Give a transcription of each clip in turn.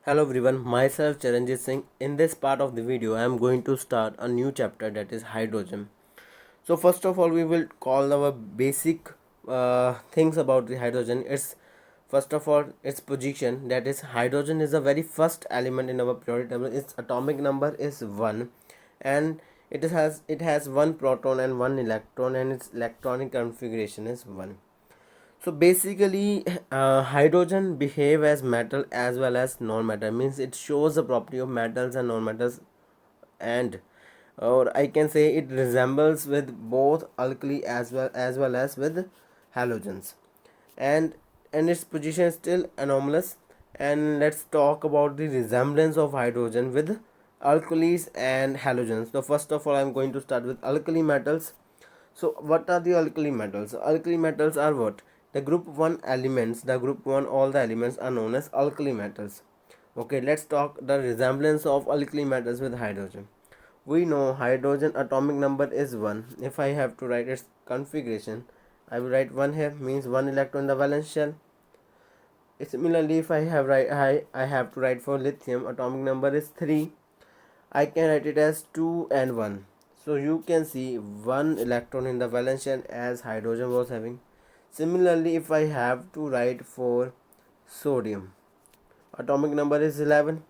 Hello everyone, myself Charanjit Singh. In this part of the video, I am going to start a new chapter, that is hydrogen. So first of all, we will call our basic things about the hydrogen. It's first of all its position, that is hydrogen is the very first element in our periodic table. Its atomic number is 1, and it has one proton and one electron, and its electronic configuration is 1. So basically, hydrogen behave as metal as well as non-metal. Means it shows the property of metals and non-metals, and or I can say it resembles with both alkali as well as with halogens, and its position is still anomalous. And let's talk about the resemblance of hydrogen with alkalis and halogens. So first of all, I'm going to start with alkali metals. So what are the alkali metals? Alkali metals are what? The group 1 elements, all the elements are known as alkali metals. Okay, let's talk the resemblance of alkali metals with hydrogen. We know hydrogen atomic number is 1. If I have to write its configuration, I will write 1 here, means 1 electron in the valence shell. Similarly, if I have to write for lithium, atomic number is 3. I can write it as 2 and 1. So you can see 1 electron in the valence shell as hydrogen was having. Similarly, if I have to write for sodium, atomic number is 11.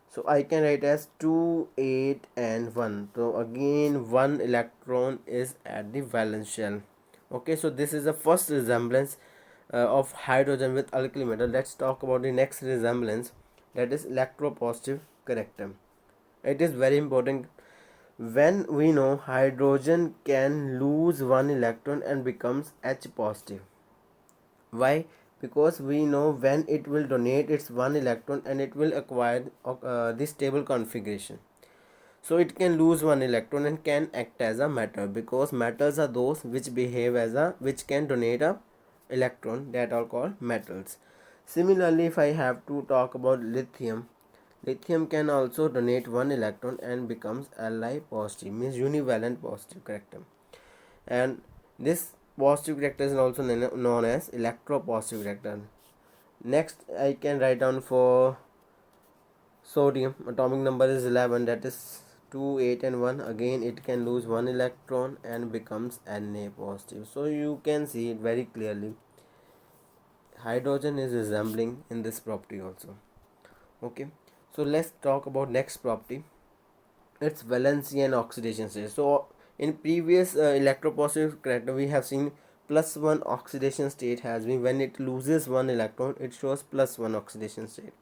So I can write as 2, 8 and 1. So again 1 electron is at the valence shell. Okay, so this is the first resemblance of hydrogen with alkali metal. Let's talk about the next resemblance, that is electropositive character. It is very important. When we know hydrogen can lose one electron and becomes H positive. Why? Because we know when it will donate its one electron and it will acquire this stable configuration. So it can lose one electron and can act as a metal, because metals are those which behave as a which can donate a electron, that are called metals. Similarly, if I have to talk about lithium, lithium can also donate one electron and becomes Li positive, means univalent positive character. And this positive character is also known as electropositive character. Next, I can write down for sodium, atomic number is 11, that is 2, 8 and 1. Again it can lose one electron and becomes Na positive. So you can see it very clearly, hydrogen is resembling in this property also. Okay, so let's talk about next property, its valency and oxidation state. So in previous electropositive character, we have seen +1 oxidation state has been when it loses one electron, it shows +1 oxidation state.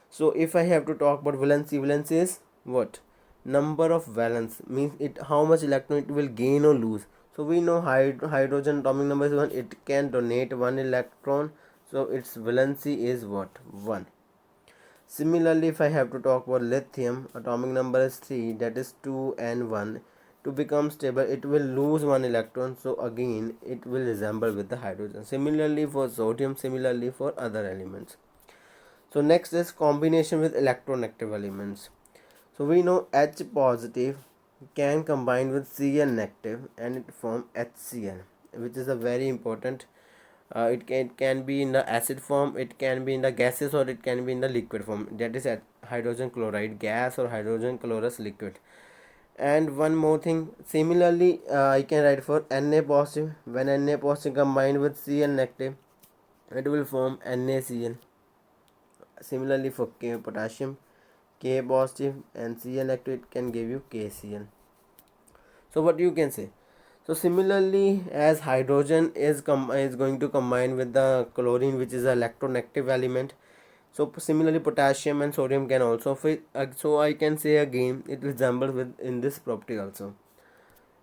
So if I have to talk about valency, valency is what? Number of valence, means it how much electron it will gain or lose. So we know hydrogen atomic number is 1, it can donate one electron, so its valency is what? 1. Similarly, if I have to talk about lithium, atomic number is 3, that is 2 and 1. To become stable, it will lose one electron, so again it will resemble with the hydrogen. Similarly for sodium, similarly for other elements. So next is combination with electronegative elements. So we know H positive can combine with Cl negative and it form HCl, which is a very important. It can be in the acid form, it can be in the gases, or it can be in the liquid form, that is at hydrogen chloride gas or hydrogen chlorus liquid. And one more thing, similarly I can write for Na positive. When Na positive combined with Cl negative, it will form NaCl. Similarly for potassium, K positive and Cl negative, it can give you KCl. So what you can say? So similarly, as hydrogen is going to combine with the chlorine, which is an electronegative element, so similarly potassium and sodium can also fit. So I can say again it resembles with in this property also.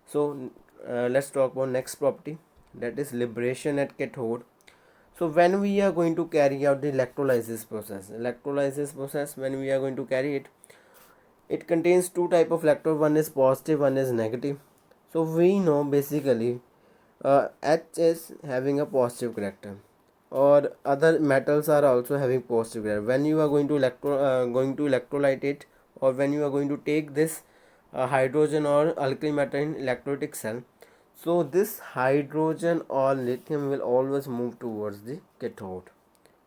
So let's talk about next property, that is liberation at cathode. So when we are going to carry out the electrolysis process, when we are going to carry it, it contains two type of electrode, one is positive, one is negative. So we know basically H is having a positive character, or other metals are also having positive character. When you are going to electrolyte it, or when you are going to take this hydrogen or alkali metal in electrolytic cell, so this hydrogen or lithium will always move towards the cathode.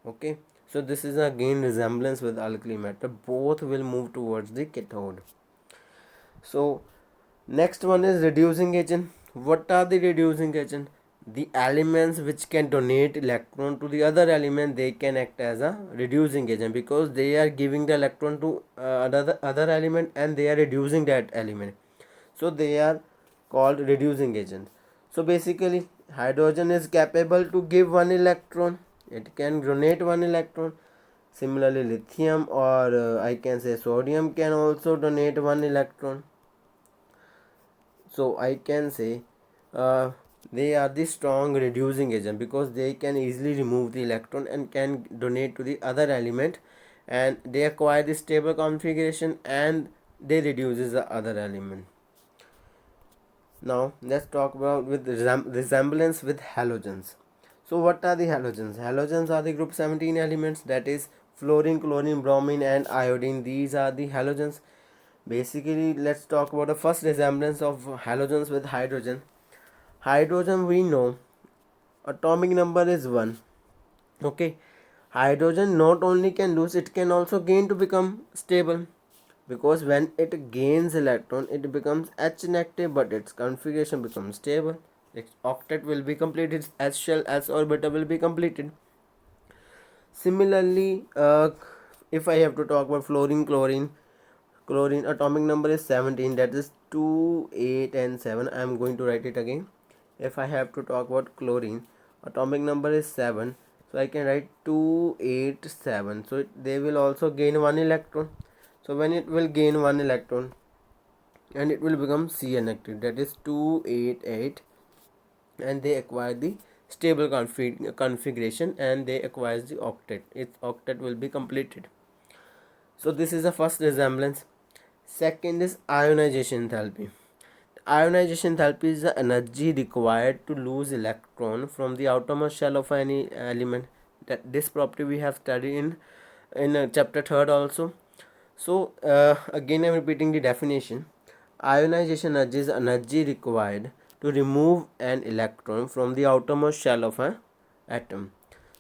Okay, So this is again resemblance with alkali metal. Both will move towards the cathode. So next one is reducing agent. What are the reducing agent? The elements which can donate electron to the other element, they can act as a reducing agent because they are giving the electron to other element and they are reducing that element. So they are called reducing agent. So basically hydrogen is capable to give one electron. It can donate one electron. Similarly lithium or I can say sodium can also donate one electron. So I can say uh, they are the strong reducing agent because they can easily remove the electron and can donate to the other element, and they acquire the stable configuration and they reduces the other element. Now let's talk about with resemblance with halogens. So what are the halogens? Halogens are the group 17 elements, that is fluorine, chlorine, bromine and iodine. These are the halogens. Basically let's talk about the first resemblance of halogens with hydrogen. Hydrogen, we know atomic number is 1. Okay, hydrogen not only can lose, it can also gain to become stable, because when it gains electron it becomes H negative, but its configuration becomes stable. Its octet will be completed, S shell, S orbital will be completed. Similarly, if I have to talk about fluorine, chlorine atomic number is 17, that is 2, 8 and 7. I am going to write it again. If I have to talk about chlorine, atomic number is 7, so I can write 2, 8, 7. So they will also gain one electron. So when it will gain one electron and it will become Cl negative, that is 2, 8, 8, and they acquire the stable configuration and they acquire the octet. Its octet will be completed. So this is the first resemblance. Second is ionization enthalpy. Ionization enthalpy is the energy required to lose electron from the outermost shell of any element. That this property we have studied in chapter 3rd also. So again I am repeating the definition. Ionization energy is energy required to remove an electron from the outermost shell of an atom.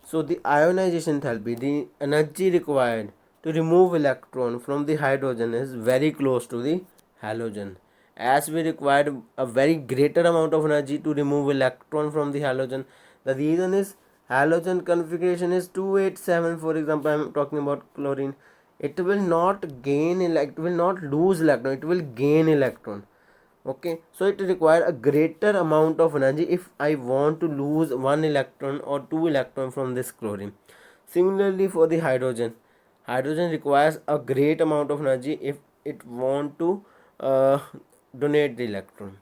So the ionization enthalpy, the energy required to remove electron from the hydrogen, is very close to the halogen, as we required a very greater amount of energy to remove electron from the halogen. The reason is halogen configuration is 287. For example, I am talking about chlorine. It will not gain it will not lose electron, it will gain electron. Okay, so it requires a greater amount of energy if I want to lose one electron or two electron from this chlorine. Similarly for the hydrogen requires a great amount of energy if it want to uh, donate the electron,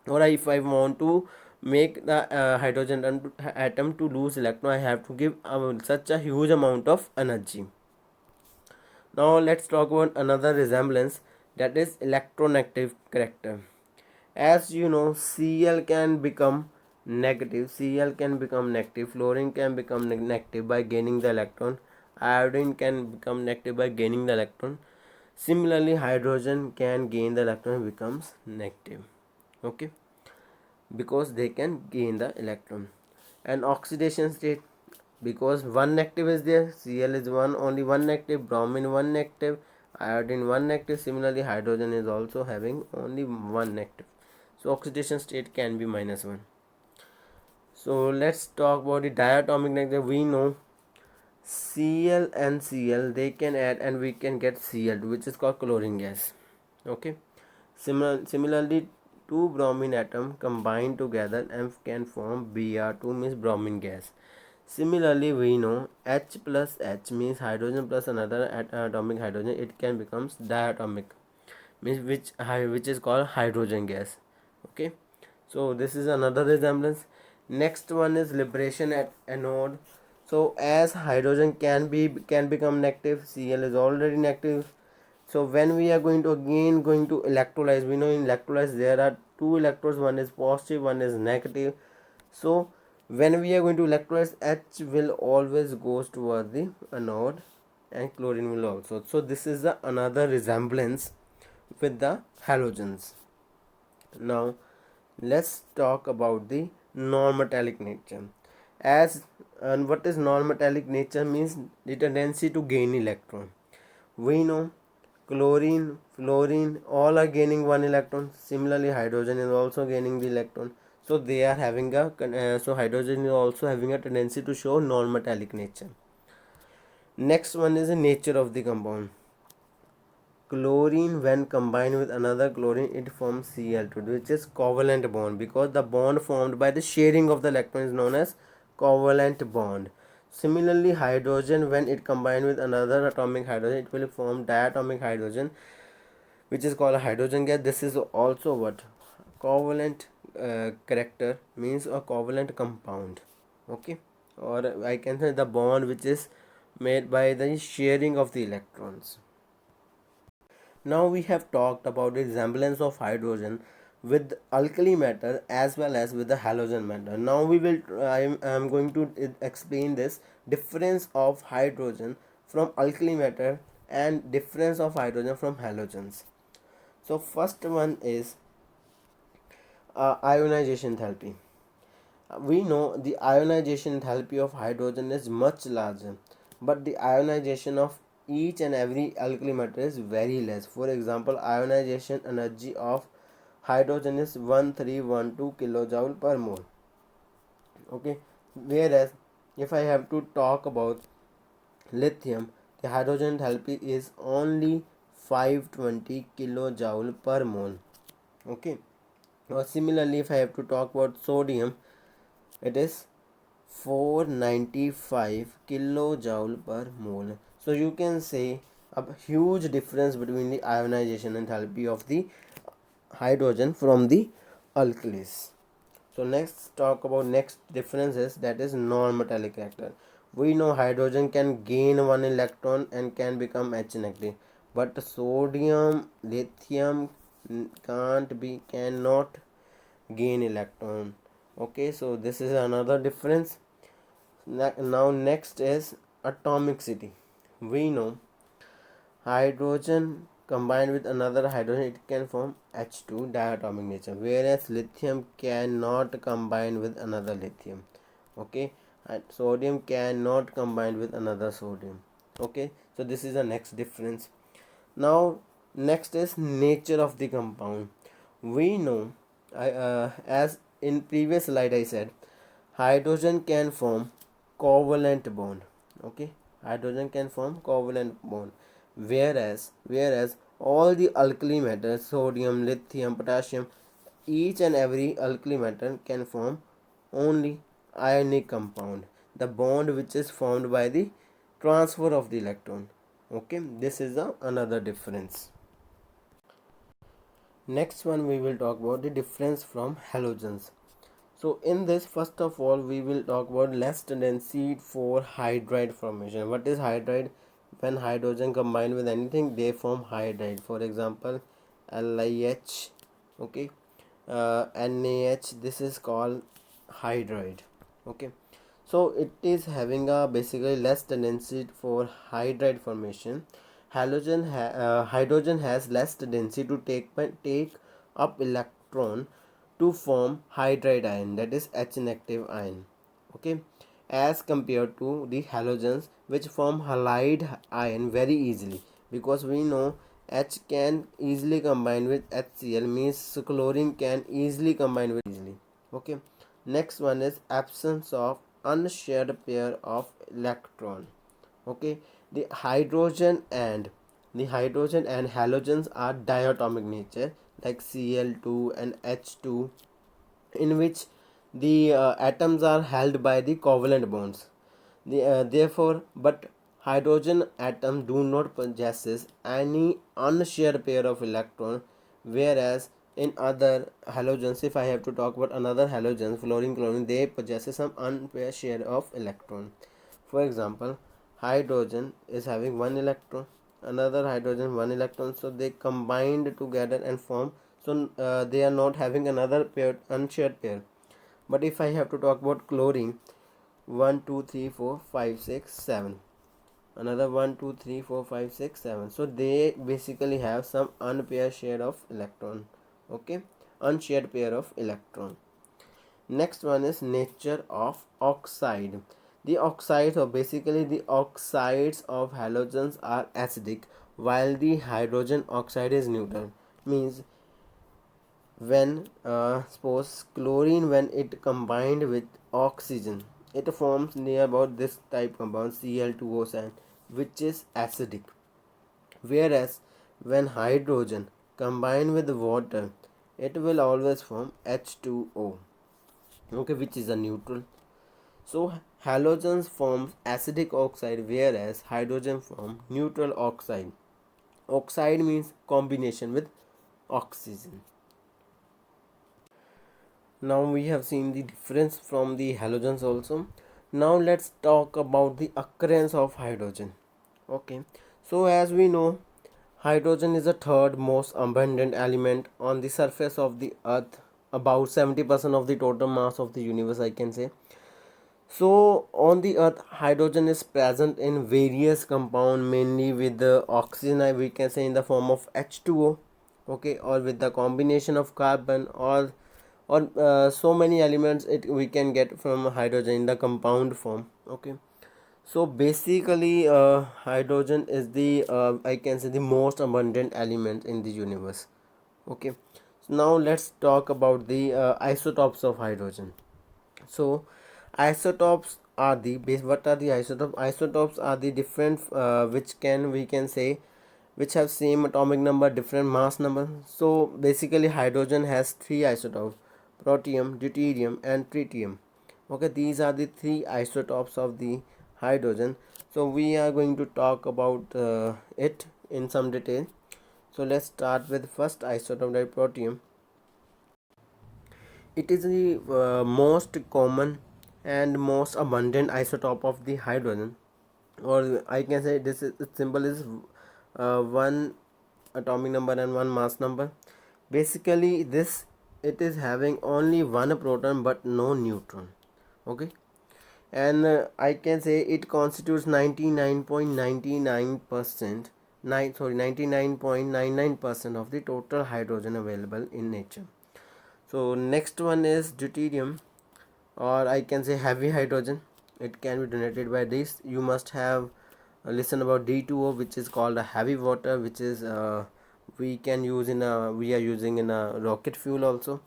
or if I want to make the hydrogen atom to lose electron, I have to give such a huge amount of energy. Now let's talk about another resemblance, that is electronegative character. As you know, Cl can become negative, fluorine can become negative by gaining the electron, iodine can become negative by gaining the electron. Similarly hydrogen can gain the electron and becomes negative. Okay, because they can gain the electron. And oxidation state, because one negative is there, Cl is one, only one negative, bromine one negative, iodine one negative. Similarly hydrogen is also having only one negative, so oxidation state can be -1. So let's talk about the diatomic negative. We know Cl and Cl, they can add and we can get Cl, which is called chlorine gas. Okay, similarly two bromine atom combine together and can form Br2, means bromine gas. Similarly we know H plus H means hydrogen plus another atomic hydrogen, it can becomes diatomic, means which is called hydrogen gas. Okay, so this is another resemblance. Next one is liberation at anode. So as hydrogen can become negative, Cl is already negative. So when we are going to electrolyze, we know in electrolyze there are two electrodes, one is positive, one is negative. So when we are going to electrolyze, H will always goes towards the anode and chlorine will also. So this is the another resemblance with the halogens. Now let's talk about the non-metallic nature. As And what is non-metallic nature means? The tendency to gain electron. We know chlorine, fluorine, all are gaining one electron. Similarly, hydrogen is also gaining the electron. So they are having a so hydrogen is also having a tendency to show non-metallic nature. Next one is the nature of the compound. Chlorine, when combined with another chlorine, it forms Cl2, which is covalent bond, because the bond formed by the sharing of the electron is known as covalent bond. Similarly, hydrogen, when it combined with another atomic hydrogen, it will form diatomic hydrogen, which is called a hydrogen gas. This is also what covalent character means, a covalent compound. Okay, or I can say the bond which is made by the sharing of the electrons. Now we have talked about the resemblance of hydrogen with alkali matter as well as with the halogen matter. Now we will I am going to explain this difference of hydrogen from alkali matter and difference of hydrogen from halogens. So first one is ionization enthalpy. We know the ionization enthalpy of hydrogen is much larger, but the ionization of each and every alkali matter is very less. For example, ionization energy of hydrogen is 1312 kilojoule per mole. Okay, whereas if I have to talk about lithium, the hydrogen enthalpy is only 520 kilojoule per mole. Okay, or similarly, if I have to talk about sodium, it is 495 kilojoule per mole. So you can say a huge difference between the ionization enthalpy of the hydrogen from the alkalis. So next talk about next differences, that is non-metallic character. We know hydrogen can gain one electron and can become H negative, but sodium, lithium cannot gain electron. Okay, so this is another difference. Now next is atomicity. We know hydrogen combined with another hydrogen, it can form H2, diatomic nature, whereas lithium cannot combine with another lithium. Okay, and sodium cannot combine with another sodium. Okay, so this is the next difference. Now next is nature of the compound. We know as in previous slide I said, hydrogen can form covalent bond. Okay, hydrogen can form covalent bond, whereas all the alkali metals, sodium, lithium, potassium, each and every alkali metal can form only ionic compound, the bond which is formed by the transfer of the electron. Okay, this is another difference. Next one we will talk about the difference from halogens. So in this, first of all, we will talk about less tendency for hydride formation. What is hydride? When hydrogen combine with anything, they form hydride. For example, LiH, okay, NaH. This is called hydride. Okay, so it is having a basically less tendency for hydride formation. Hydrogen has less tendency to take up electron to form hydride ion, that is H negative ion. Okay, as compared to the halogens which form halide ion very easily, because we know H can easily combine with HCl, means chlorine can easily combine with easily. Okay, next one is absence of unshared pair of electron. Okay, the hydrogen and halogens are diatomic nature, like Cl2 and H2, in which the atoms are held by the covalent bonds. Therefore, but hydrogen atom do not possesses any unshared pair of electron, whereas in other halogens, if I have to talk about another halogens, fluorine, chlorine, they possess some unpaired share of electron. For example, hydrogen is having one electron, another hydrogen one electron, so they combined together and form, so they are not having another pair, unshared pair. But if I have to talk about chlorine, 1 2 3 4 5 6 7, another 1 2 3 4 5 6 7, so they basically have some unpaired share of electron. Okay, unshared pair of electron. Next one is nature of oxide. The oxides, or basically the oxides of halogens, are acidic, while the hydrogen oxide is neutral. Means when suppose chlorine, when it combined with oxygen, it forms near about this type compound Cl2O7, which is acidic. Whereas when hydrogen combined with water, it will always form H2O, okay, which is a neutral. So halogens forms acidic oxide, whereas hydrogen form neutral oxide. Oxide means combination with oxygen. Now we have seen the difference from the halogens also. Now let's talk about the occurrence of hydrogen. Okay, so as we know, hydrogen is the third most abundant element on the surface of the earth, about 70% of the total mass of the universe, I can say. So on the earth, hydrogen is present in various compound, mainly with the oxygen, we can say, in the form of H2O, okay, or with the combination of carbon, or so many elements it we can get from hydrogen in the compound form, okay. So basically hydrogen is the I can say the most abundant element in the universe, okay. So now let's talk about the isotopes of hydrogen. So isotopes are the base. What are the isotopes? Isotopes are the different which can we can say which have same atomic number, different mass number. So basically hydrogen has three isotopes: protium, deuterium and tritium, okay. These are the three isotopes of the hydrogen. So we are going to talk about it in some detail. So let's start with first isotope, that protium. It is the most common and most abundant isotope of the hydrogen, or I can say this is, its symbol is one atomic number and one mass number. Basically this, it is having only one proton but no neutron, okay. And I can say it constitutes 99.99%, 99.99% of the total hydrogen available in nature. So next one is deuterium, or I can say heavy hydrogen. It can be donated by this. You must have listen about D2O, which is called a heavy water, which is we can use in a, we are using in a rocket fuel also.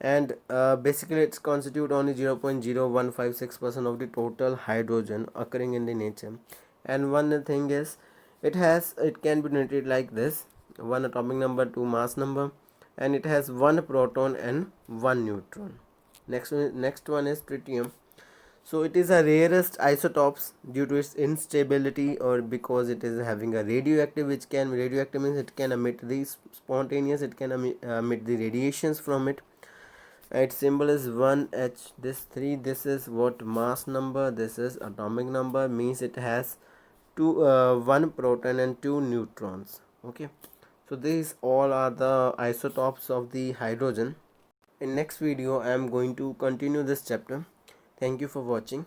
And basically it's constitute only 0.0156% of the total hydrogen occurring in the nature. And one thing is, it can be noted like this: one atomic number, two mass number, and it has one proton and one neutron. Next one is tritium. So it is a rarest isotopes due to its instability, or because it is having a radioactive, which can radioactive means it can emit the spontaneous, it can emit the radiations from it. Its symbol is 1H. This 3, this is what mass number, this is atomic number, means it has one proton and two neutrons, okay. So these all are the isotopes of the hydrogen. In next video I am going to continue this chapter. Thank you for watching.